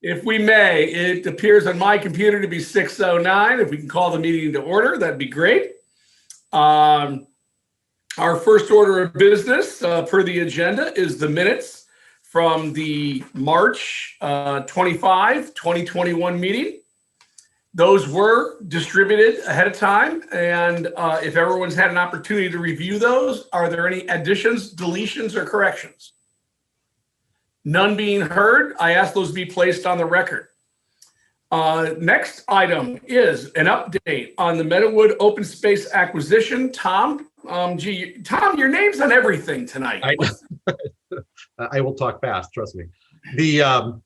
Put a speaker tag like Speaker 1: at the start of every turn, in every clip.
Speaker 1: If we may, it appears on my computer to be 6:09. If we can call the meeting to order, that'd be great. Our first order of business per the agenda is the minutes from the March 25, 2021 meeting. Those were distributed ahead of time, and if everyone's had an opportunity to review those, are there any additions, deletions, or corrections? None being heard, I ask those be placed on the record. Next item is an update on the Meadowood open space acquisition. Tom, Tom, your name's on everything tonight.
Speaker 2: I will talk fast, trust me. The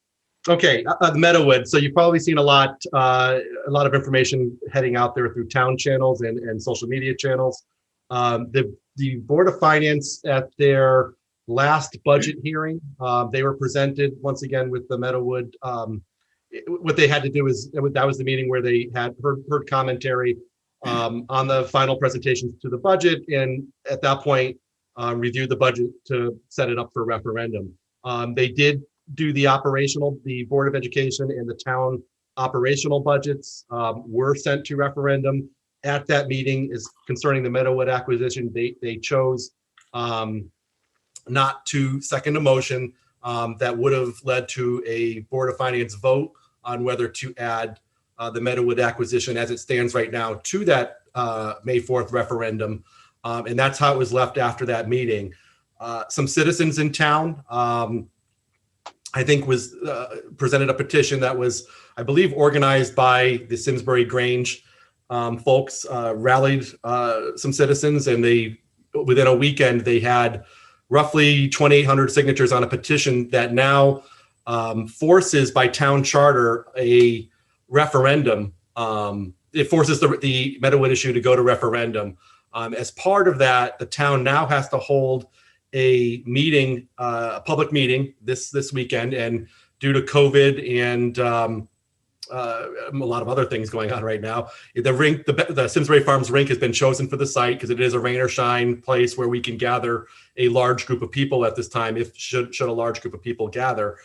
Speaker 2: Meadowood. So you've probably seen a lot of information heading out there through town channels and social media channels. The Board of Finance at their last budget hearing, they were presented once again with the Meadowood. What they had to do is, that was the meeting where they had heard commentary on the final presentations to the budget, and at that point reviewed the budget to set it up for referendum. They did do the Board of Education and the town operational budgets were sent to referendum. At that meeting is concerning the Meadowood acquisition. They chose not to second a motion that would have led to a Board of Finance vote on whether to add the Meadowood acquisition as it stands right now to that May 4th referendum. And that's how it was left after that meeting. Some citizens in town, I think, was presented a petition that was, I believe, organized by the Simsbury Grange folks, rallied some citizens, and within a weekend, they had roughly 2,800 signatures on a petition that now forces, by town charter, a referendum. It forces the Meadowood issue to go to referendum. As part of that, the town now has to hold a meeting, a public meeting this weekend, and due to COVID and a lot of other things going on right now, the Simsbury Farms rink has been chosen for the site because it is a rain or shine place where we can gather a large group of people at this time. Should a large group of people gather,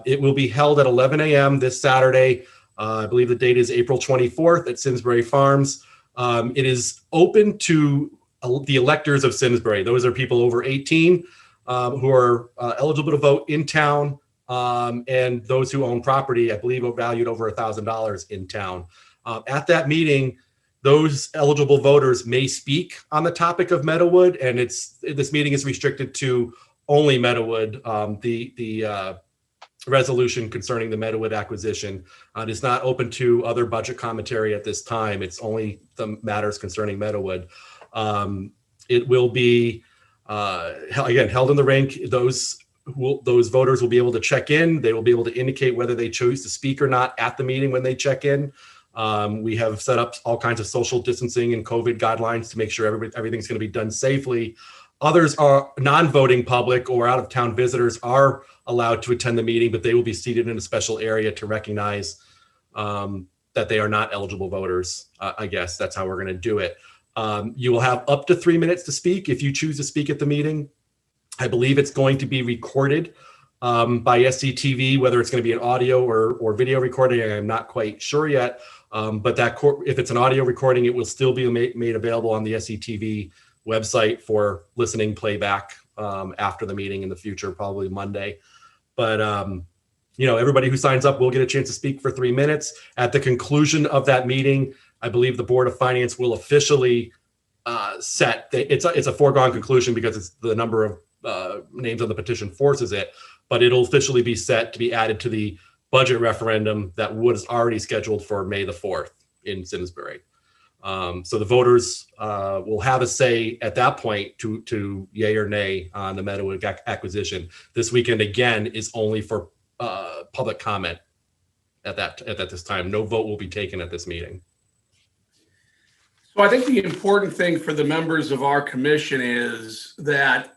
Speaker 2: it will be held at 11 a.m. this Saturday. I believe the date is April 24th at Simsbury Farms. It is open to the electors of Simsbury. Those are people over 18 who are eligible to vote in town, and those who own property, I believe, are valued over $1,000 in town. At that meeting, those eligible voters may speak on the topic of Meadowood, and this meeting is restricted to only Meadowood. The resolution concerning the Meadowood acquisition is not open to other budget commentary at this time. It's only the matters concerning Meadowood. It will be again held in the rink. Those voters will be able to check in. They will be able to indicate whether they chose to speak or not at the meeting when they check in. We have set up all kinds of social distancing and COVID guidelines to make sure everything's going to be done safely. Others are non-voting public or out-of-town visitors are allowed to attend the meeting, but they will be seated in a special area to recognize that they are not eligible voters. I guess that's how we're going to do it. You will have up to 3 minutes to speak if you choose to speak at the meeting. I believe it's going to be recorded by SCTV, whether it's going to be an audio or video recording. I'm not quite sure yet, but if it's an audio recording, it will still be made available on the SCTV website for listening playback after the meeting in the future, probably Monday. But everybody who signs up will get a chance to speak for 3 minutes. At the conclusion of that meeting, I believe the Board of Finance will officially set. It's a foregone conclusion because it's the number of names on the petition forces it, but it'll officially be set to be added to the budget referendum that was already scheduled for May the 4th in Simsbury. So the voters will have a say at that point to yay or nay on the Meadowood acquisition. This weekend again is only for public comment at this time. No vote will be taken at this meeting.
Speaker 1: So I think the important thing for the members of our commission is that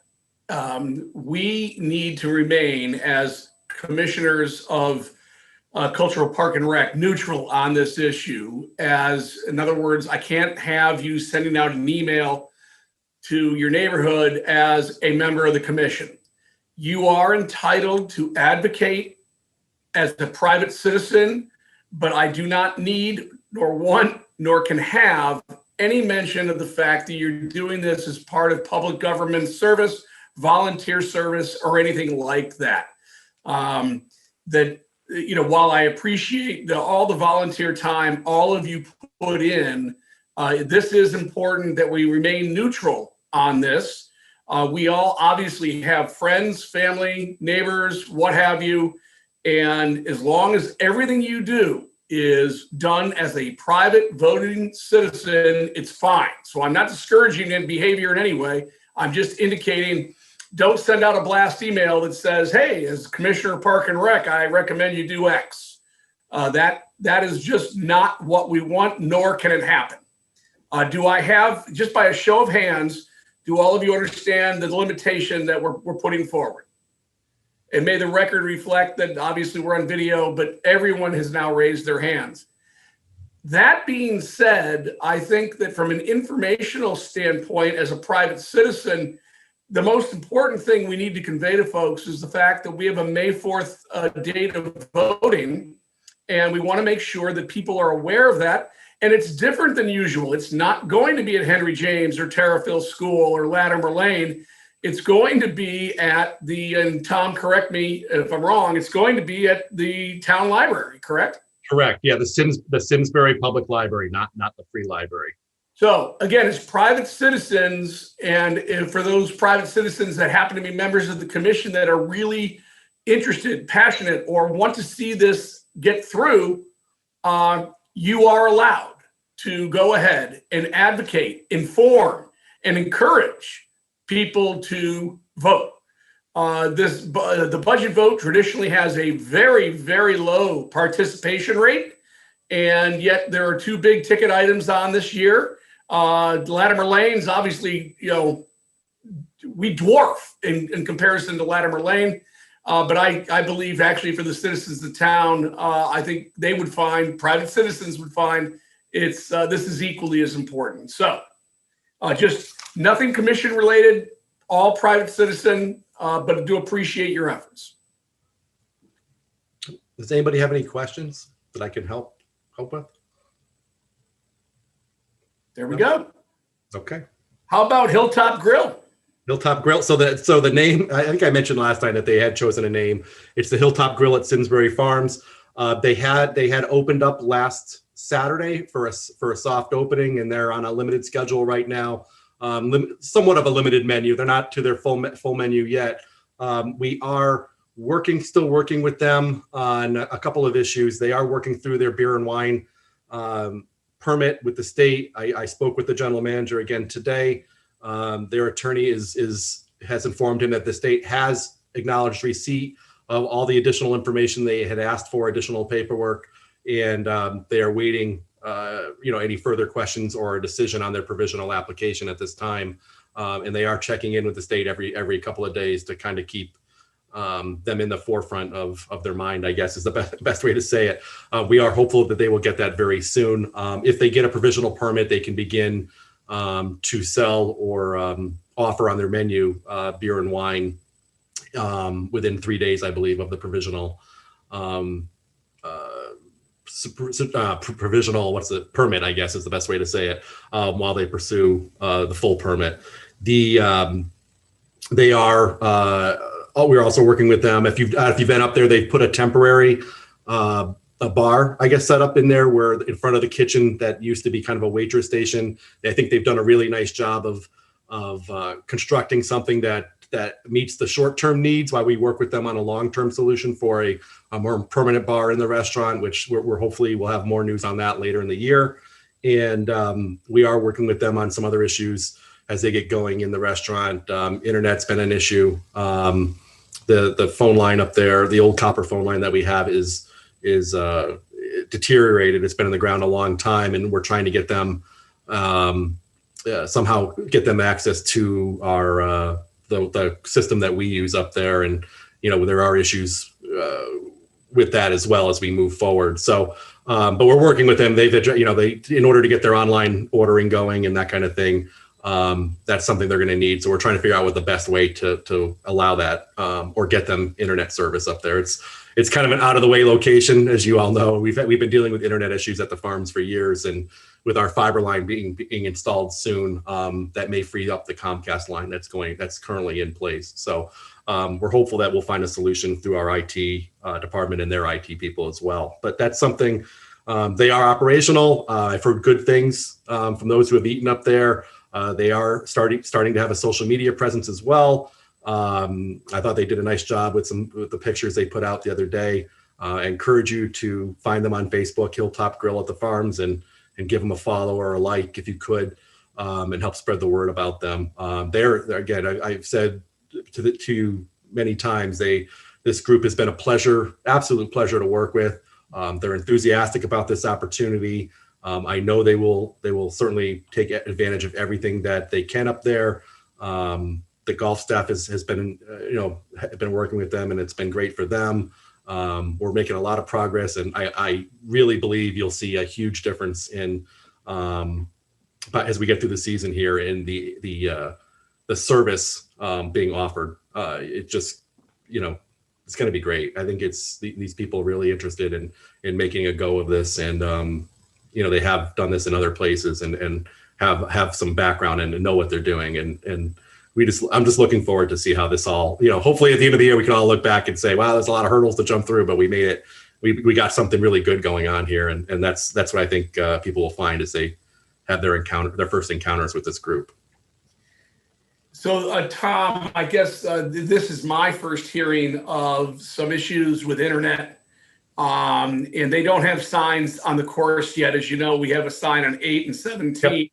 Speaker 1: we need to remain, as commissioners of Cultural Park and Rec, neutral on this issue. In other words, I can't have you sending out an email to your neighborhood as a member of the commission. You are entitled to advocate as a private citizen, but I do not need, nor want, nor can have any mention of the fact that you're doing this as part of public government service, volunteer service, or anything like that. While I appreciate all the volunteer time all of you put in, this is important that we remain neutral on this. We all obviously have friends, family, neighbors, what have you. And as long as everything you do is done as a private voting citizen, it's fine. So I'm not discouraging in behavior in any way. I'm just indicating, don't send out a blast email that says, hey, as Commissioner of Park and Rec, I recommend you do X. That is just not what we want, nor can it happen. Do I have, just by a show of hands, do all of you understand the limitation that we're putting forward? And may the record reflect that obviously we're on video, but everyone has now raised their hands. That being said, I think that from an informational standpoint, as a private citizen, the most important thing we need to convey to folks is the fact that we have a May 4th date of voting, and we want to make sure that people are aware of that. And it's different than usual. It's not going to be at Henry James or Terrafield School or Latimer Lane. It's going to be at and Tom, correct me if I'm wrong, it's going to be at the town library, correct?
Speaker 2: Correct. Yeah, the Simsbury Public Library, not the free library.
Speaker 1: So again, as private citizens, and for those private citizens that happen to be members of the commission that are really interested, passionate, or want to see this get through, you are allowed to go ahead and advocate, inform, and encourage people to vote. The budget vote traditionally has a very, very low participation rate, and yet there are two big ticket items on this year. Latimer Lane's obviously, we dwarf in comparison to Latimer Lane, but I believe actually for the citizens of the town, I think they would find, private citizens would find, this is equally as important. So just nothing commission related, all private citizen, but I do appreciate your efforts.
Speaker 2: Does anybody have any questions that I can help with?
Speaker 1: There we go.
Speaker 2: Okay. How
Speaker 1: about Hilltop Grill?
Speaker 2: Hilltop Grill. So the name, I think I mentioned last time that they had chosen a name. It's the Hilltop Grill at Sinsbury Farms. They had opened up last Saturday for a soft opening, and they're on a limited schedule right now. Somewhat of a limited menu. They're not to their full menu yet. We are still working with them on a couple of issues. They are working through their beer and wine permit with the state. I spoke with the general manager again today. Their attorney has informed him that the state has acknowledged receipt of all the additional information they had asked for, additional paperwork, and they are waiting any further questions or a decision on their provisional application at this time. And they are checking in with the state every couple of days to kind of keep them in the forefront of their mind, I guess is the best way to say it. We are hopeful that they will get that very soon. If they get a provisional permit, they can begin to sell or offer on their menu beer and wine within 3 days, I believe, of the provisional permit, I guess is the best way to say it, while they pursue the full permit. We're also working with them. If you've been up there, they've put a temporary a bar, I guess, set up in there where in front of the kitchen that used to be kind of a waitress station. I think they've done a really nice job of constructing something that meets the short-term needs while we work with them on a long-term solution for a more permanent bar in the restaurant, which we're hopefully we'll have more news on that later in the year. And we are working with them on some other issues as they get going in the restaurant. Internet's been an issue. The phone line up there, the old copper phone line that we have is deteriorated. It's been in the ground a long time, and we're trying to get them somehow get them access to our the system that we use up there. And there are issues with that as well as we move forward. So, but we're working with them. They've in order to get their online ordering going and that kind of thing. that's something they're going to need. So we're trying to figure out what the best way to allow that or get them internet service up there. It's kind of an out of the way location, as you all know. We've been dealing with internet issues at the farms for years, and with our fiber line being installed soon, that may free up the Comcast line that's currently in place. So we're hopeful that we'll find a solution through our IT department and their IT people as well. But that's something. They are operational. I've heard good things from those who have eaten up there. They are starting to have a social media presence as well. I thought they did a nice job with the pictures they put out the other day. I encourage you to find them on Facebook, Hilltop Grill at the Farms, and give them a follow or a like if you could, and help spread the word about them. They're again, I've said to you many times, this group has been a pleasure, absolute pleasure to work with. They're enthusiastic about this opportunity. I know they will certainly take advantage of everything that they can up there. The golf staff has been working with them, and it's been great for them. We're making a lot of progress, and I really believe you'll see a huge difference in, but as we get through the season here, in the service being offered. It just, it's going to be great. I think these people are really interested in making a go of this, and they have done this in other places and have some background and know what they're doing, and I'm just looking forward to see how this all, hopefully at the end of the year we can all look back and say, wow, there's a lot of hurdles to jump through, but we made it. We got something really good going on here, and that's what I think people will find as they have their first encounters with this group.
Speaker 1: So, Tom, I guess this is my first hearing of some issues with internet, and they don't have signs on the course yet. As you know, we have a sign on 8 and 17. Yep.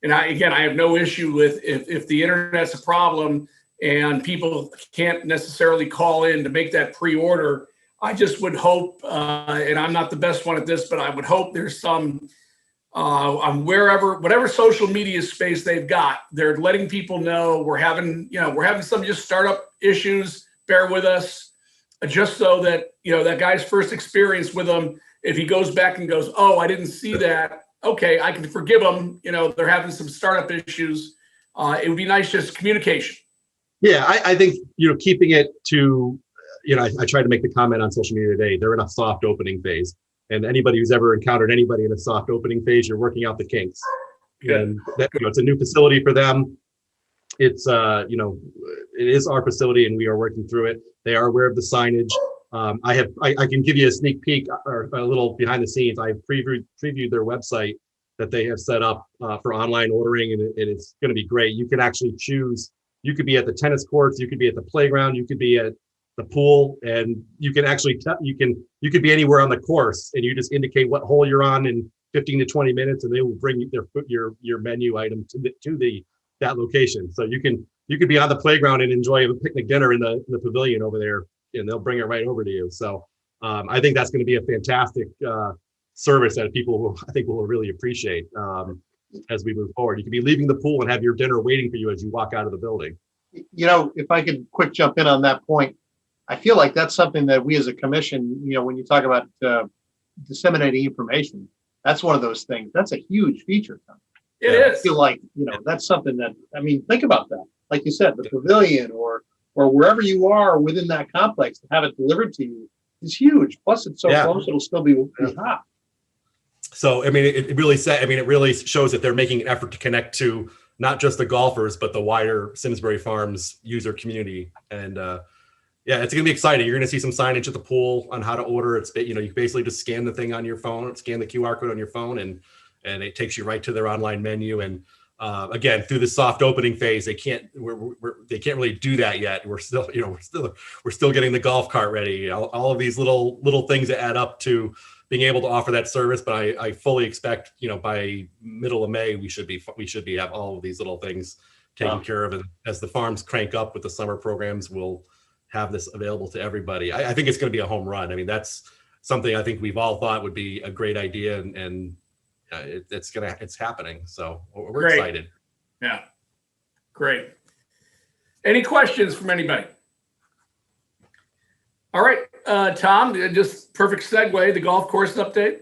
Speaker 1: And I have no issue with if the internet's a problem and people can't necessarily call in to make that pre-order. I just would hope, and I'm not the best one at this, but I would hope there's some on whatever social media space they've got, they're letting people know we're having some just startup issues. Bear with us, just so that that guy's first experience with them, if he goes back and goes, oh, I didn't see that. Okay, I can forgive them. They're having some startup issues. It would be nice, just communication.
Speaker 2: Yeah, I think keeping it to I tried to make the comment on social media today. They're in a soft opening phase. And anybody who's ever encountered anybody in a soft opening phase, you're working out the kinks. Good. And that, it's a new facility for them. It's it is our facility, and we are working through it. They are aware of the signage. I can give you a sneak peek or a little behind the scenes. I previewed their website that they have set up for online ordering, and it's going to be great. You can actually choose. You could be at the tennis courts, you could be at the playground, you could be at the pool, and you can actually you could be anywhere on the course, and you just indicate what hole you're on in 15 to 20 minutes, and they will bring your menu item to that location. So you could be on the playground and enjoy a picnic dinner in the pavilion over there, and they'll bring it right over to you. So I think that's going to be a fantastic service that people I think will really appreciate as we move forward. You could be leaving the pool and have your dinner waiting for you as you walk out of the building.
Speaker 3: If I could quick jump in on that point, I feel like that's something that we as a commission, when you talk about disseminating information, that's one of those things. That's a huge feature.
Speaker 1: It is.
Speaker 3: I feel like, that's something that, think about that. Like you said, the pavilion or wherever you are within that complex, to have it delivered to you is huge. Plus, it's so close, it'll still be hot.
Speaker 2: So, it really shows that they're making an effort to connect to not just the golfers, but the wider Simsbury Farms user community. And it's going to be exciting. You're going to see some signage at the pool on how to order. It's, you basically just scan the thing on your phone, scan the QR code on your phone, and it takes you right to their online menu. And again, through the soft opening phase, they can't really do that yet. We're still getting the golf cart ready. All of these little things that add up to being able to offer that service. But I fully expect, by middle of May, we should have all of these little things taken care of. And as the farms crank up with the summer programs, we'll have this available to everybody. I think it's going to be a home run. That's something I think we've all thought would be a great idea, and it's happening. So we're excited.
Speaker 1: Yeah, great. Any questions from anybody? All right, Tom, just perfect segue, the golf course update.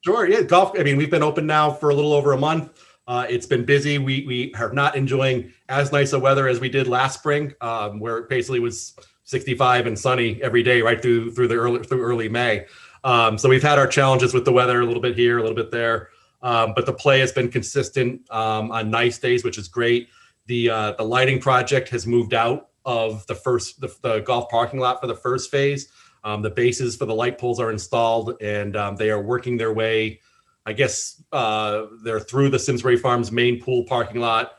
Speaker 2: Sure, yeah, golf. We've been open now for a little over a month. It's been busy. We are not enjoying as nice a weather as we did last spring, where it basically was 65 and sunny every day right through early May. So we've had our challenges with the weather, a little bit here, a little bit there, but the play has been consistent on nice days, which is great. The lighting project has moved out of the golf parking lot for the first phase. The bases for the light poles are installed, and they are working their way. I guess they're through the Simsbury Farms main pool parking lot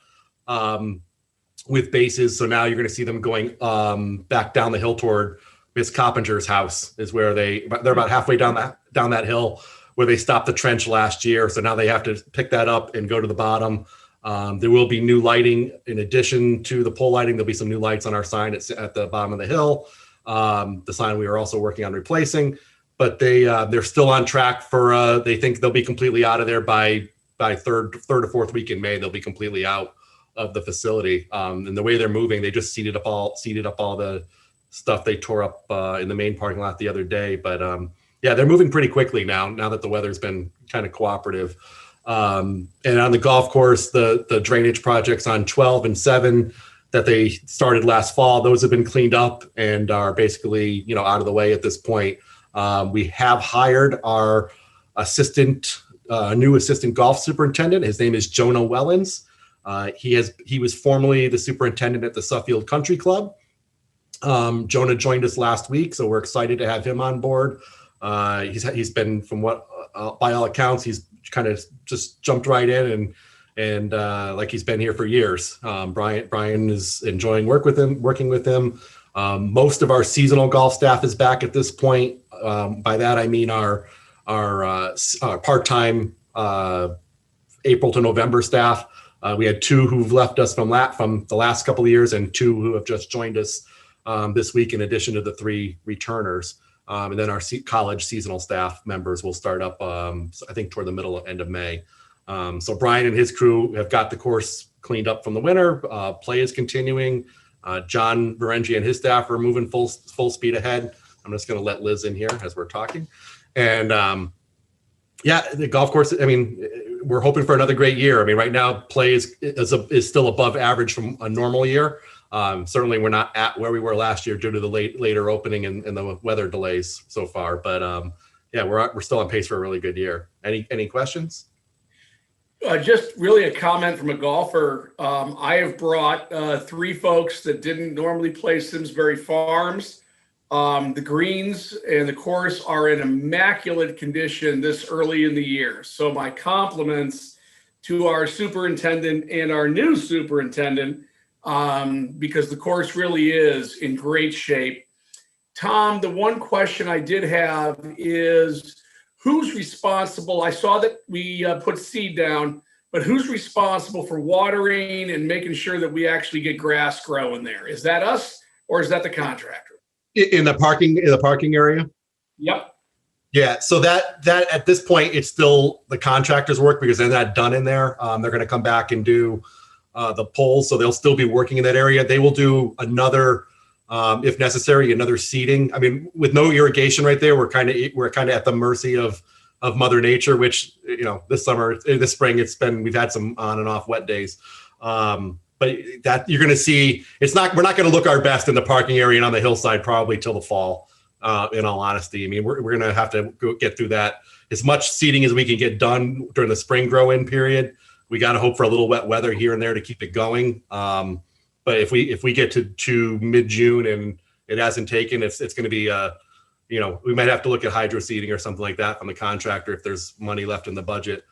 Speaker 2: with bases. So now you're going to see them going back down the hill toward Miss Coppinger's house, is where they're about halfway down that hill where they stopped the trench last year. So now they have to pick that up and go to the bottom. There will be new lighting in addition to the pole lighting. There'll be some new lights on our sign at the bottom of the hill. The sign we are also working on replacing. But they're still on track for they think they'll be completely out of there by third or fourth week in May. They'll be completely out of the facility. And the way they're moving, they just seeded up all the stuff they tore up in the main parking lot the other day. But yeah, they're moving pretty quickly now that the weather's been kind of cooperative. And on the golf course, the drainage projects on 12 and 7 that they started last fall, those have been cleaned up and are basically out of the way at this point. We have hired our new assistant golf superintendent. His name is Jonah Wellens. He was formerly the superintendent at the Suffield Country Club. Jonah joined us last week, so we're excited to have him on board. He's been, from what by all accounts, he's kind of just jumped right in and like he's been here for years. Brian is enjoying working with him. Most of our seasonal golf staff is back at this point. By that I mean our part-time April to November staff. We had 2 who've left us from the last couple of years, and 2 who have just joined us this week, in addition to the 3 returners. And then our college seasonal staff members will start up, I think, toward the end of May. So Brian and his crew have got the course cleaned up from the winter. Play is continuing. John Berengi and his staff are moving full speed ahead. I'm just going to let Liz in here as we're talking. And yeah, the golf course, I mean, we're hoping for another great year. I mean, right now play is still above average from a normal year. Certainly we're not at where we were last year due to the later opening and the weather delays so far. But yeah, we're still on pace for a really good year. Any questions?
Speaker 1: Just really a comment from a golfer. I have brought 3 folks that didn't normally play Simsbury Farms. The greens and the course are in immaculate condition this early in the year. So my compliments to our superintendent and our new superintendent, because the course really is in great shape. Tom, the one question I did have is, who's responsible? I saw that we put seed down, but who's responsible for watering and making sure that we actually get grass growing there? Is that us or is that the contractor?
Speaker 2: In the parking area?
Speaker 1: Yep.
Speaker 2: Yeah, so that at this point, it's still the contractor's work because they're not done in there. They're going to come back and do the poles, so they'll still be working in that area. They will do another, if necessary, another seeding. I mean, with no irrigation right there, we're kind of at the mercy of Mother Nature, which this spring we've had some on and off wet days. But that you're going to see, we're not going to look our best in the parking area and on the hillside probably till the fall. In all honesty, I mean, we're going to have to get through that. As much seeding as we can get done during the spring grow-in period. We got to hope for a little wet weather here and there to keep it going. But if we get to mid-June and it hasn't taken, it's going to be we might have to look at hydro seeding or something like that from the contractor if there's money left in the budget.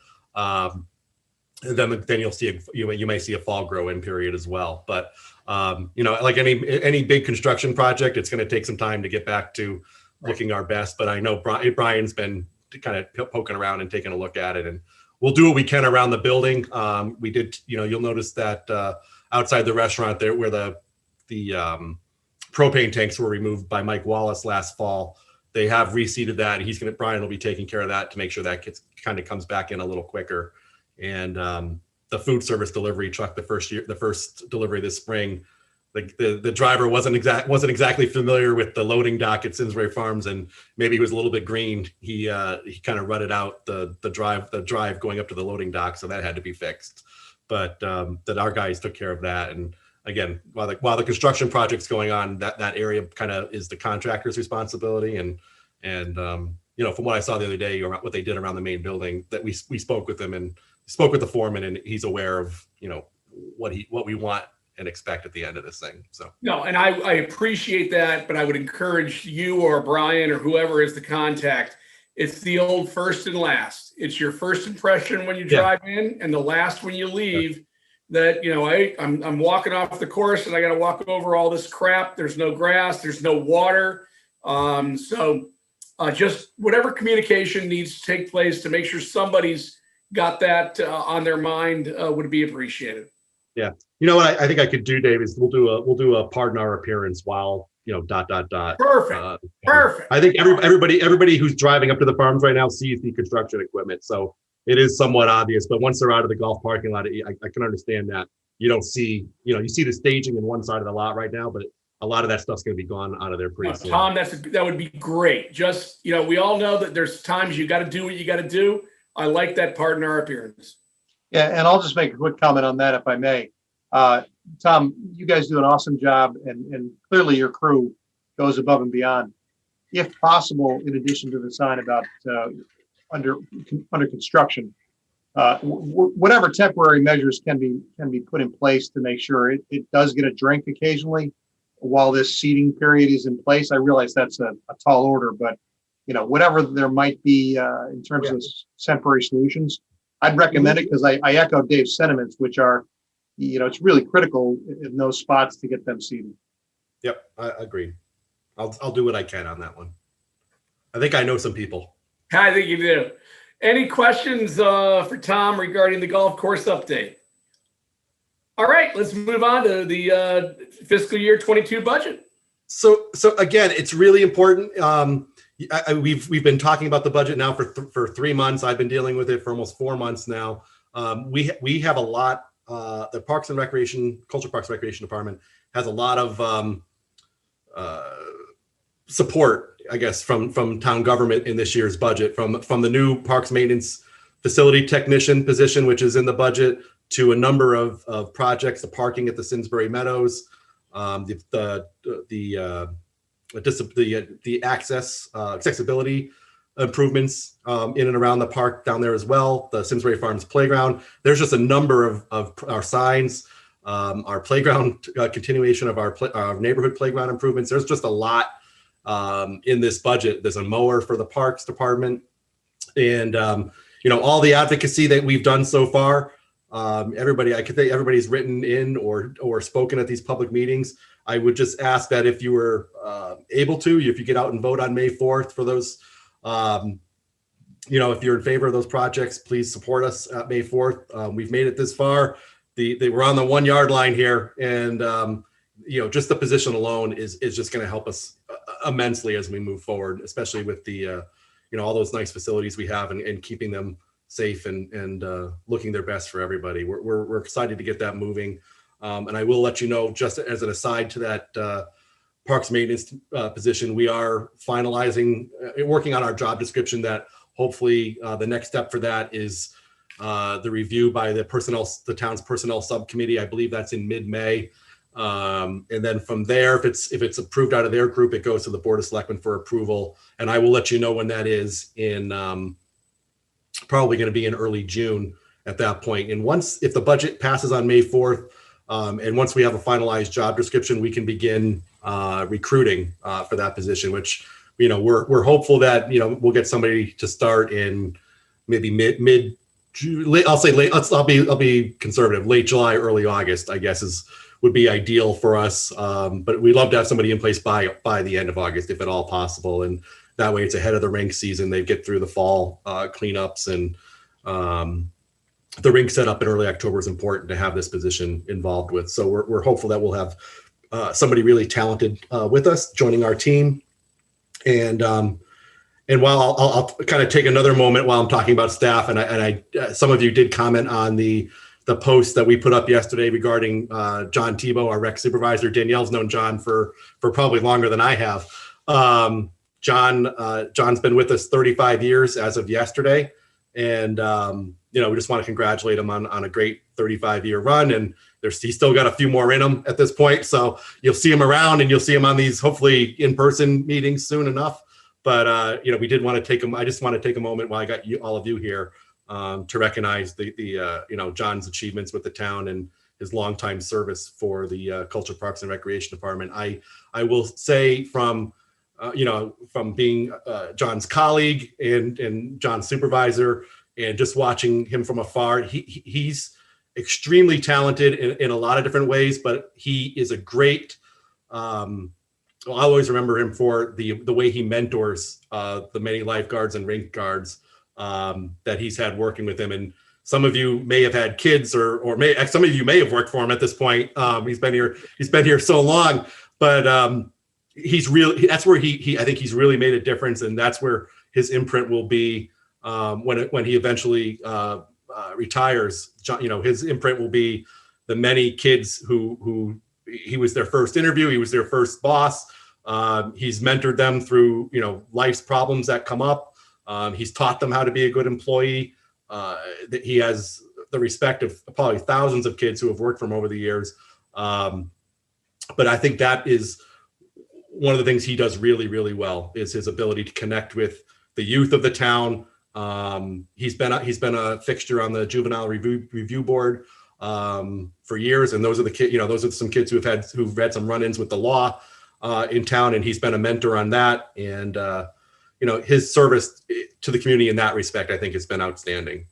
Speaker 2: Then you'll see you may see a fall grow-in period as well. But like any big construction project, it's going to take some time to get back to looking our best. But I know Brian's been kind of poking around and taking a look at it, and we'll do what we can around the building. We did, you'll notice that outside the restaurant there, where the propane tanks were removed by Mike Wallace last fall, they have reseeded that. Brian will be taking care of that to make sure that kind of comes back in a little quicker. And the food service delivery truck, the first delivery this spring, the driver wasn't exactly familiar with the loading dock at Simsbury Farms, and maybe he was a little bit green. He kind of rutted out the drive going up to the loading dock, so that had to be fixed. But that our guys took care of that. And again, while the construction project's going on, that area kind of is the contractor's responsibility. And you know, from what I saw the other day, or what they did around the main building, that we spoke with him and spoke with the foreman, and he's aware of, you know, what we want and expect at the end of this thing. So
Speaker 1: no, and I appreciate that, but I would encourage you or Brian or whoever is the contact. It's the old first and last. It's your first impression when you drive in, and the last when you leave. That, you know, I'm walking off the course and I got to walk over all this crap. There's no grass. There's no water. So just whatever communication needs to take place to make sure somebody's got that on their mind would be appreciated.
Speaker 2: Yeah, you know what I think I could do, Dave, is we'll do a pardon our appearance while, you know, ...
Speaker 1: Perfect. Perfect.
Speaker 2: I think everybody who's driving up to the farms right now sees the construction equipment, so it is somewhat obvious. But once they're out of the golf parking lot, I can understand that you don't see, you know, you see the staging in one side of the lot right now, but a lot of that stuff's going to be gone out of there pretty soon.
Speaker 1: Tom, that would be great. Just, you know, we all know that there's times you got to do what you got to do. I like that pardon our appearance.
Speaker 3: Yeah, and I'll just make a quick comment on that, if I may. Tom, you guys do an awesome job, and clearly your crew goes above and beyond. If possible, in addition to the sign about under construction, whatever temporary measures can be put in place to make sure it does get a drink occasionally while this seating period is in place. I realize that's a tall order, but you know, whatever there might be in terms of temporary solutions, I'd recommend it, because I echo Dave's sentiments, which are, you know, it's really critical in those spots to get them seated.
Speaker 2: Yep, I agree. I'll do what I can on that one. I think I know some people.
Speaker 1: I think you do. Any questions for Tom regarding the golf course update? All right, let's move on to the fiscal year 22 budget.
Speaker 2: So again, it's really important. We've been talking about the budget now for 3 months. I've been dealing with it for almost 4 months now. We have a lot. The Culture Parks and Recreation Department has a lot of support, I guess, from town government in this year's budget, from the new parks maintenance facility technician position, which is in the budget, to a number of projects, the parking at the Sinsbury Meadows, the accessibility improvements in and around the park down there as well, the Simsbury Farms playground. There's just a number of our signs, our playground continuation of our neighborhood playground improvements. There's just a lot in this budget. There's a mower for the parks department, and you know, all the advocacy that we've done so far. I could think everybody's written in or spoken at these public meetings. I would just ask that if you were able to, if you get out and vote on May 4th for those, you know, if you're in favor of those projects, please support us at May 4th. We've made it this far. They were on the 1 yard line here, and you know, just the position alone is just going to help us immensely as we move forward, especially with the you know, all those nice facilities we have, and keeping them safe and looking their best for everybody. We're excited to get that moving. And I will let you know, just as an aside to that parks maintenance position, we are finalizing, working on our job description, that hopefully the next step for that is the review by the town's personnel subcommittee. I believe that's in mid-May. And then from there, if it's approved out of their group, it goes to the Board of Selectmen for approval. And I will let you know when that is, in probably going to be in early June at that point. And if the budget passes on May 4th, and once we have a finalized job description, we can begin recruiting for that position, which, you know, we're hopeful that, you know, we'll get somebody to start in maybe mid June. I'll say late. I'll be conservative. Late July, early August, I guess would be ideal for us. But we'd love to have somebody in place by the end of August, if at all possible. And that way it's ahead of the rink season. They get through the fall cleanups, and the rink setup in early October is important to have this position involved with. So we're hopeful that we'll have somebody really talented with us joining our team. And while I'll kind of take another moment while I'm talking about staff, and I some of you did comment on the the post that we put up yesterday regarding John Tebow, our rec supervisor. Danielle's known John for probably longer than I have. John's been with us 35 years as of yesterday. And, we just want to congratulate him on a great 35-year run. And he's still got a few more in him at this point. So you'll see him around, and you'll see him on these hopefully in-person meetings soon enough. But, we did want to take him. I just want to take a moment while I got all of you here to recognize John's achievements with the town and his longtime service for the Culture, Parks, and Recreation Department. I will say from being John's colleague and John's supervisor, and just watching him from afar, he's extremely talented in a lot of different ways, but he is a great, I'll always remember him for the way he mentors the many lifeguards and rink guards that he's had working with him. And some of you may have had kids or some of you may have worked for him at this point. He's been here so long, but that's where I think he's really made a difference, and that's where his imprint will be when he eventually retires. His imprint will be the many kids who he was their first interview, he was their first boss. He's mentored them through life's problems that come up. He's taught them how to be a good employee. That he has the respect of probably thousands of kids who have worked for him over the years. But I think that is one of the things he does really, really well, is his ability to connect with the youth of the town. He's been a fixture on the juvenile review board for years, and those are the kids. Those are some kids who've had some run-ins with the law in town, and he's been a mentor on that. And his service to the community in that respect, I think, has been outstanding.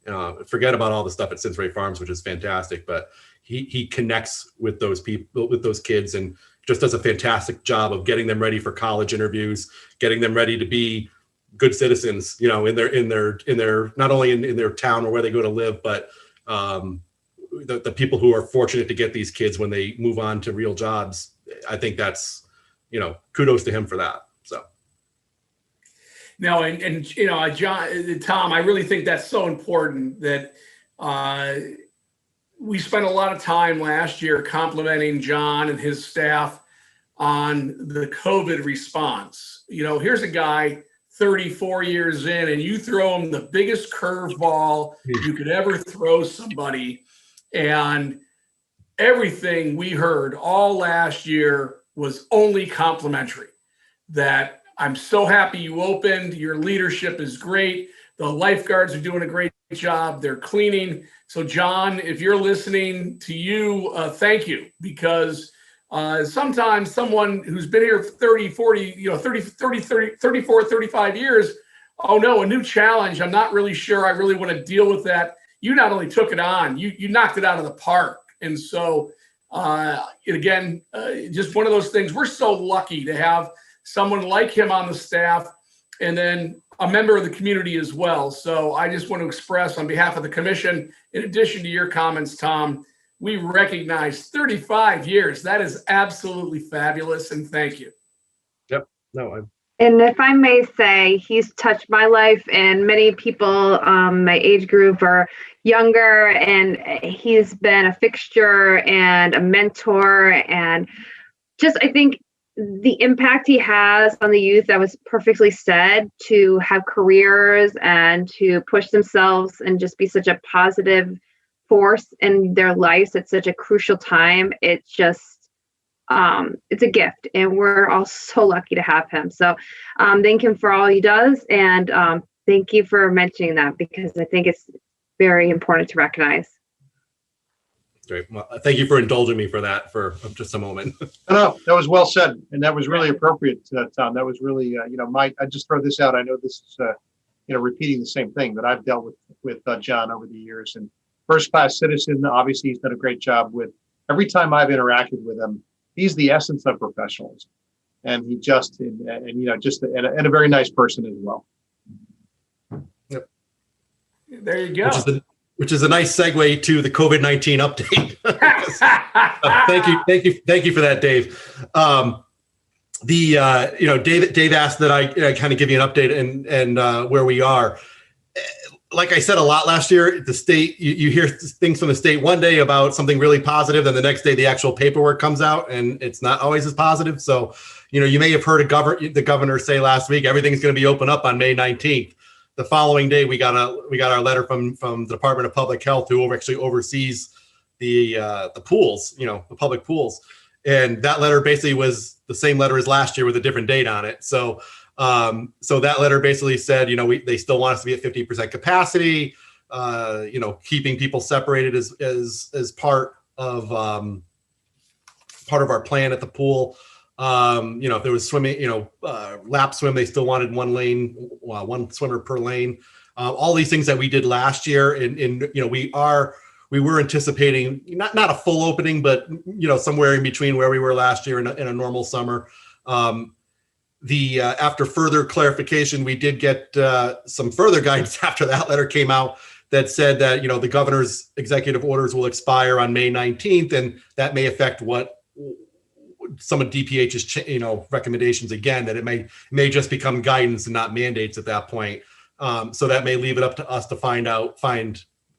Speaker 2: Forget about all the stuff at Sinsbury Farms, which is fantastic, but he connects with those people, with those kids, and just does a fantastic job of getting them ready for college interviews, getting them ready to be good citizens, in their not only in their town or where they go to live, but the people who are fortunate to get these kids when they move on to real jobs. I think that's, kudos to him for that. So.
Speaker 1: No, and John, Tom, I really think that's so important that we spent a lot of time last year complimenting John and his staff on the COVID response. Here's a guy 34 years in, and you throw him the biggest curveball you could ever throw somebody. And everything we heard all last year was only complimentary. That I'm so happy you opened. Your leadership is great. The lifeguards are doing a great job. They're cleaning. So John, if you're listening, to you, thank you, because sometimes someone who's been here 30, 40, 34, 35 years, oh no, a new challenge. I'm not really sure I really want to deal with that. You not only took it on, you knocked it out of the park. And so again, just one of those things. We're so lucky to have someone like him on the staff, and then a member of the community as well. So I just want to express on behalf of the commission, in addition to your comments, Tom, we recognize 35 years. That is absolutely fabulous, and thank you.
Speaker 2: Yep. No,
Speaker 4: And if I may say, he's touched my life, and many people my age group are younger, and he's been a fixture and a mentor, and just, I think, the impact he has on the youth, that was perfectly said, to have careers and to push themselves and just be such a positive force in their lives at such a crucial time. It's just, it's a gift, and we're all so lucky to have him. So thank him for all he does. And thank you for mentioning that, because I think it's very important to recognize.
Speaker 2: Great. Well, thank you for indulging me for that for just a moment.
Speaker 3: No, that was well said, and that was really appropriate, Tom. That was really, I just throw this out. I know this is, repeating the same thing that I've dealt with John over the years. And first-class citizen, obviously, he's done a great job with. Every time I've interacted with him, he's the essence of professionalism, and he just and a very nice person as well.
Speaker 1: Yep. There you go.
Speaker 2: Which is a nice segue to the COVID-19 update. Thank you for that, Dave. Dave asked that I kind of give you an update and where we are. like I said a lot last year, the state, you hear things from the state one day about something really positive, and the next day the actual paperwork comes out and it's not always as positive. So, you may have heard the governor say last week, everything's going to be open up on May 19th. The following day, we got our letter from the Department of Public Health, who actually oversees the pools, the public pools. And that letter basically was the same letter as last year with a different date on it. So that letter basically said, they still want us to be at 50% capacity, keeping people separated as part of our plan at the pool. If there was swimming, lap swim, they still wanted one swimmer per lane. All these things that we did last year, and we were anticipating not a full opening, but somewhere in between where we were last year in a normal summer. After further clarification, we did get some further guidance after that letter came out that said that the governor's executive orders will expire on May 19th, and that may affect what some of DPH's recommendations again, that it may just become guidance and not mandates at that point. So that may leave it up to us to find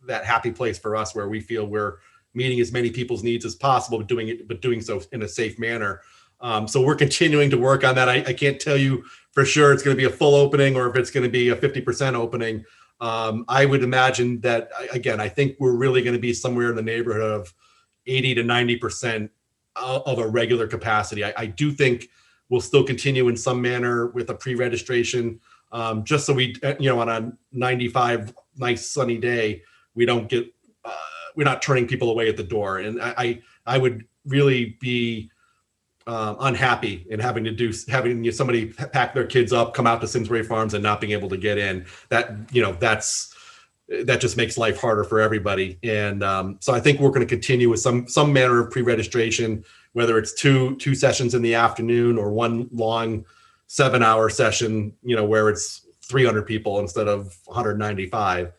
Speaker 2: that happy place for us where we feel we're meeting as many people's needs as possible, but doing so in a safe manner. So we're continuing to work on that. I can't tell you for sure it's going to be a full opening or if it's going to be a 50% opening. I would imagine that, again, I think we're really going to be somewhere in the neighborhood of 80 to 90% of a regular capacity. I do think we'll still continue in some manner with a pre-registration, just so we, on a 95 nice sunny day, we don't get, we're not turning people away at the door. And I would really be unhappy in having somebody pack their kids up, come out to Simsbury Farms and not being able to get in. That just makes life harder for everybody. And so I think we're going to continue with some manner of pre-registration, whether it's two sessions in the afternoon or one long 7-hour session, where it's 300 people instead of 195.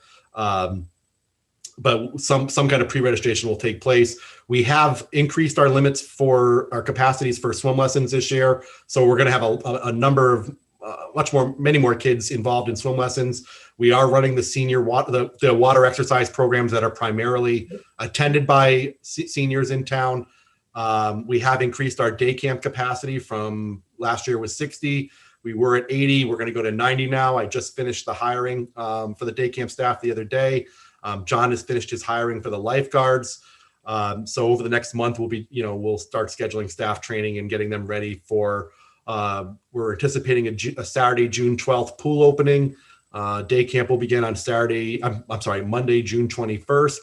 Speaker 2: But some kind of pre-registration will take place. We have increased our limits for our capacities for swim lessons this year. So we're going to have a number of many more kids involved in swim lessons. We are running the water exercise programs that are primarily attended by seniors in town. We have increased our day camp capacity from last year was 60. We were at 80. We're going to go to 90 now. I just finished the hiring for the day camp staff the other day. John has finished his hiring for the lifeguards. So over the next month, we'll start scheduling staff training and getting them ready for, we're anticipating a Saturday, June 12th pool opening. Day camp will begin on Monday, June 21st.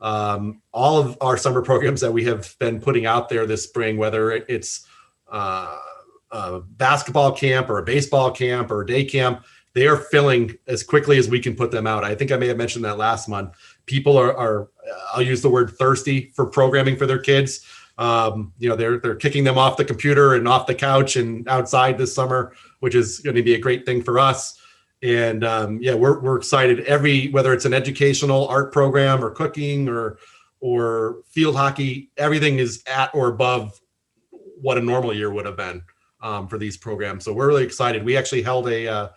Speaker 2: All of our summer programs that we have been putting out there this spring, whether it's a basketball camp or a baseball camp or a day camp, they are filling as quickly as we can put them out. I think I may have mentioned that last month. People are I'll use the word thirsty for programming for their kids. They're kicking them off the computer and off the couch and outside this summer, which is going to be a great thing for us. And we're excited. Whether it's an educational art program or cooking or field hockey, everything is at or above what a normal year would have been for these programs. So we're really excited. We actually held a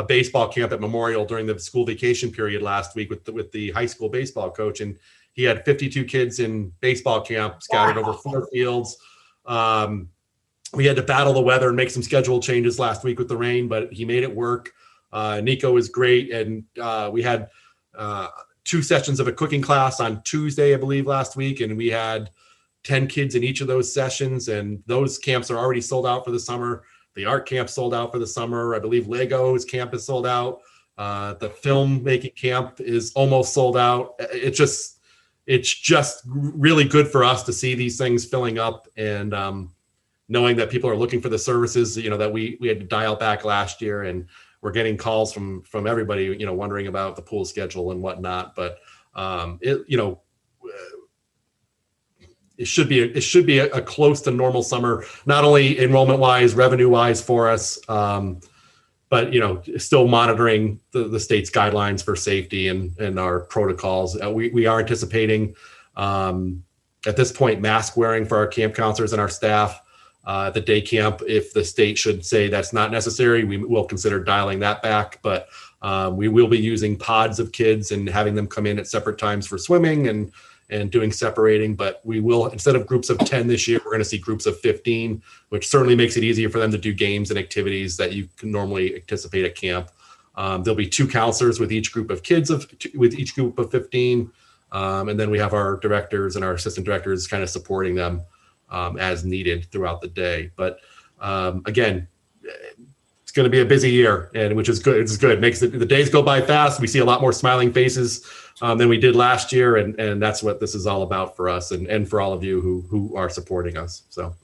Speaker 2: baseball camp at Memorial during the school vacation period last week with the high school baseball coach, and he had 52 kids in baseball camp scattered over 4 fields. We had to battle the weather and make some schedule changes last week with the rain, but he made it work. Nico is great, and we had 2 sessions of a cooking class on Tuesday, I believe, last week, and we had 10 kids in each of those sessions, and those camps are already sold out for the summer. The art camp sold out for the summer. I believe Lego's camp is sold out. The film making camp is almost sold out. It's just really good for us to see these things filling up, and knowing that people are looking for the services, that we had to dial back last year, and we're getting calls from everybody, wondering about the pool schedule and whatnot. But it should be a close to normal summer, not only enrollment wise, revenue wise for us, but still monitoring the state's guidelines for safety and our protocols. We are anticipating at this point mask wearing for our camp counselors and our staff at the day camp. If the state should say that's not necessary, we will consider dialing that back. But We will be using pods of kids and having them come in at separate times for swimming and doing separating, but we will, instead of groups of 10 this year, we're going to see groups of 15, which certainly makes it easier for them to do games and activities that you can normally anticipate at camp. There'll be 2 counselors with each group of kids with each group of 15. And then we have our directors and our assistant directors kind of supporting them as needed throughout the day. But again, it's going to be a busy year, and which is good. It's good. It makes the days go by fast. We see a lot more smiling faces than we did last year, and that's what this is all about for us and for all of you who are supporting us. So.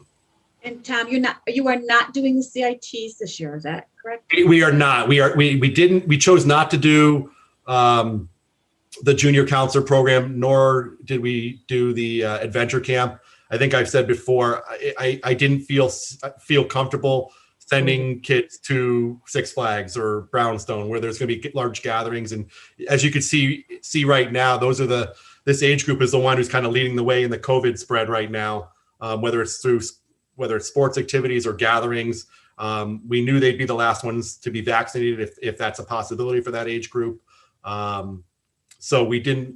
Speaker 5: And Tom, you are not doing the CITs this year, is that correct?
Speaker 2: We are not. We chose not to do the junior counselor program, nor did we do the adventure camp. I think I've said before, I didn't feel comfortable sending kids to Six Flags or Brownstone where there's going to be large gatherings. And as you can see right now, this age group is the one who's kind of leading the way in the COVID spread right now, whether it's sports activities or gatherings. We knew they'd be the last ones to be vaccinated if that's a possibility for that age group. So we didn't,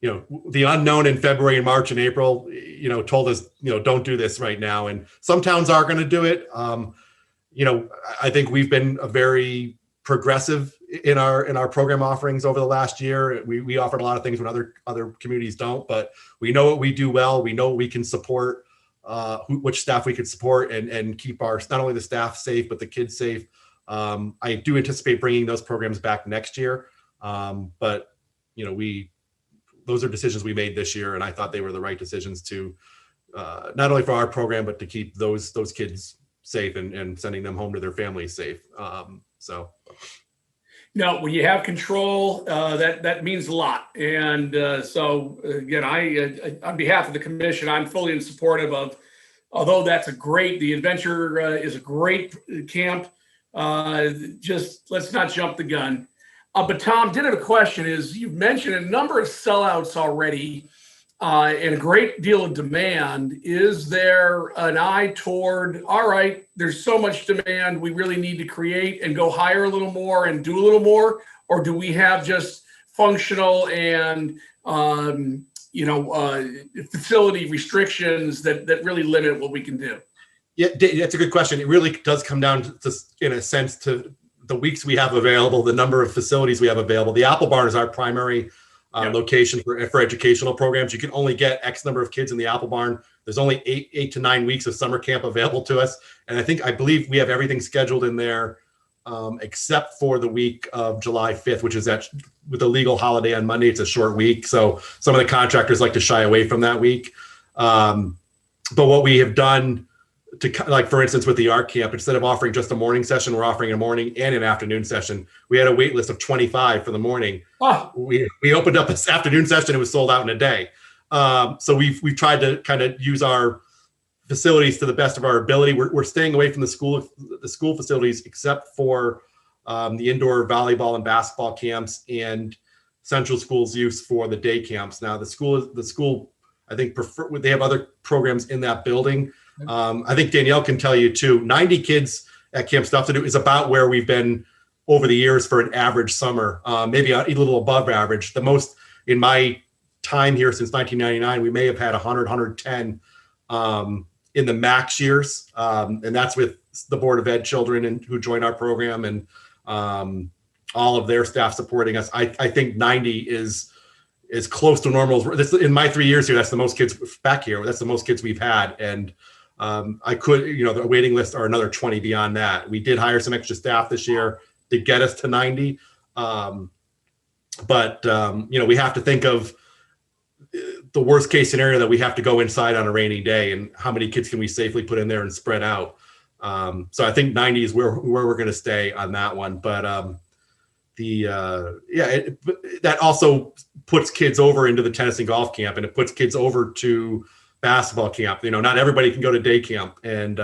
Speaker 2: the unknown in February and March and April, told us, don't do this right now. And some towns are going to do it. I think we've been a very progressive in our program offerings over the last year. We offered a lot of things when other communities don't, but we know what we do well. We know what we can support, which staff we can support and keep not only the staff safe, but the kids safe. I do anticipate bringing those programs back next year. But those are decisions we made this year, and I thought they were the right decisions to not only for our program, but to keep those kids safe and sending them home to their families safe.
Speaker 1: When you have control, that means a lot. And so again, I on behalf of the commission, I'm fully in supportive of, although the adventure is a great camp, just let's not jump the gun. But Tom, did have a question. You've mentioned a number of sellouts already and a great deal of demand. Is there an eye toward, all right, there's so much demand, we really need to create and go hire a little more and do a little more? Or do we have just functional and, facility restrictions that really limit what we can do?
Speaker 2: Yeah, that's a good question. It really does come down to, in a sense, to the weeks we have available, the number of facilities we have available. The Apple Barn is our primary location for educational programs. You can only get X number of kids in the Apple Barn. There's only 8 to 9 weeks of summer camp available to us. And I believe we have everything scheduled in there except for the week of July 5th, which is with the legal holiday on Monday. It's a short week. So some of the contractors like to shy away from that week. But what we have done for instance, with the art camp, instead of offering just a morning session, we're offering a morning and an afternoon session. We had a wait list of 25 for the morning. Oh. We opened up this afternoon session. It was sold out in a day. So we've tried to kind of use our facilities to the best of our ability. We're staying away from the school facilities, except for the indoor volleyball and basketball camps and Central School's use for the day camps. Now the school, I think they have other programs in that building. I think Danielle can tell you too, 90 kids at Camp Stuff to Do is about where we've been over the years for an average summer, maybe a little above average. The most in my time here since 1999, we may have had 100, 110 in the max years. And that's with the Board of Ed children who joined our program and all of their staff supporting us. I think 90 is close to normal. In my 3 years here, that's the most kids back here. That's the most kids we've had. And the waiting list are another 20 beyond that. We did hire some extra staff this year to get us to 90. But we have to think of the worst case scenario that we have to go inside on a rainy day and how many kids can we safely put in there and spread out. So I think 90 is where we're going to stay on that one. But that also puts kids over into the tennis and golf camp, and it puts kids over to basketball camp. Not everybody can go to day camp, and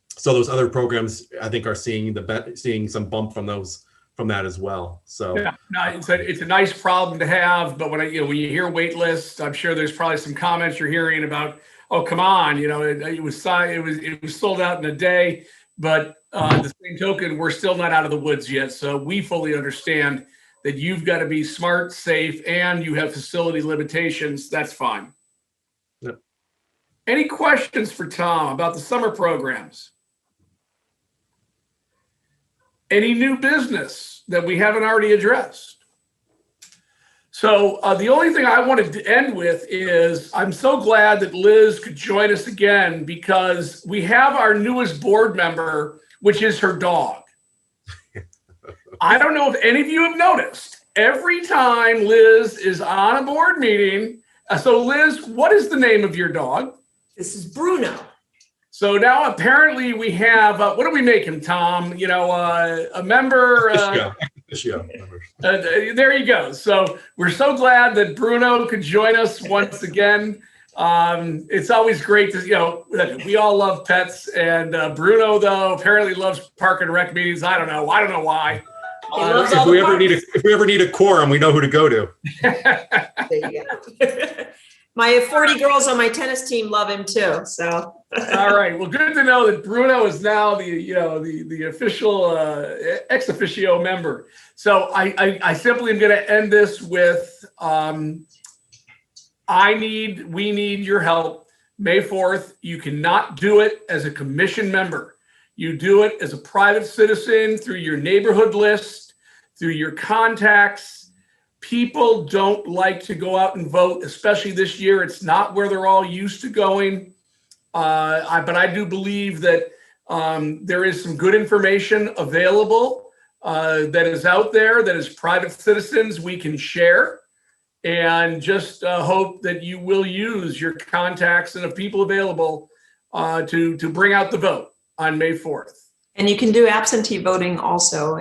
Speaker 2: so those other programs I think are seeing some bump from that as well. So
Speaker 1: yeah, no, it's a nice problem to have. But when you hear wait lists, I'm sure there's probably some comments you're hearing about, oh come on, it was sold out in a day. But The same token, we're still not out of the woods yet. So we fully understand that you've got to be smart, safe, and you have facility limitations. That's fine.
Speaker 2: Yep.
Speaker 1: Any questions for Tom about the summer programs? Any new business that we haven't already addressed? So the only thing I wanted to end with is I'm so glad that Liz could join us again, because we have our newest board member, which is her dog. I don't know if any of you have noticed, every time Liz is on a board meeting. So Liz, what is the name of your dog?
Speaker 6: This is Bruno.
Speaker 1: So now apparently we have, what do we make him, Tom? You know, a member. There you go. So we're so glad that Bruno could join us once again. It's always great to, you know, we all love pets, and Bruno, though, apparently loves park and rec meetings. I don't know why.
Speaker 2: If we ever need a quorum, we know who to go to.
Speaker 6: There you go. My 40 girls on my tennis team love him too. So.
Speaker 1: All right. Well, good to know that Bruno is now the official ex officio member. So I simply am going to end this with we need your help. May 4th. You cannot do it as a commission member. You do it as a private citizen through your neighborhood list, through your contacts. People don't like to go out and vote, especially this year. It's not where they're all used to going. But I do believe that there is some good information available that is out there that as private citizens we can share, and just hope that you will use your contacts and the people available to bring out the vote on May 4th.
Speaker 6: And you can do absentee voting also.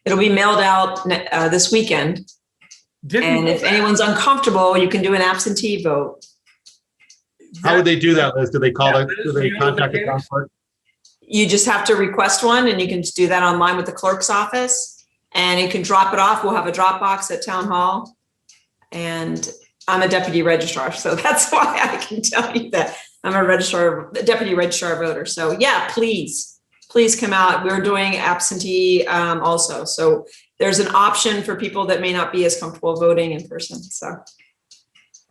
Speaker 6: It'll be mailed out this weekend. And if anyone's uncomfortable, you can do an absentee vote.
Speaker 2: How would they do that, Liz? Do they call it? Do they contact the clerk?
Speaker 6: You just have to request one, and you can just do that online with the clerk's office, and you can drop it off. We'll have a drop box at Town Hall, and I'm a deputy registrar, so that's why I can tell you that I'm a deputy registrar voter. So yeah, please come out. We're doing absentee also. So there's an option for people that may not be as comfortable voting in person. So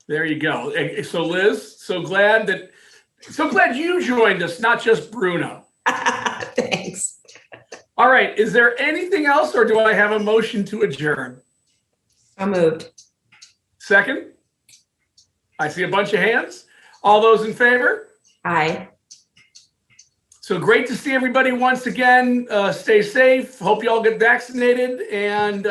Speaker 1: there you go. So Liz, so glad you joined us, not just Bruno.
Speaker 6: Thanks.
Speaker 1: All right. Is there anything else, or do I have a motion to adjourn?
Speaker 6: So moved.
Speaker 1: Second? I see a bunch of hands. All those in favor?
Speaker 6: Aye.
Speaker 1: So great to see everybody once again. Stay safe. Hope you all get vaccinated, and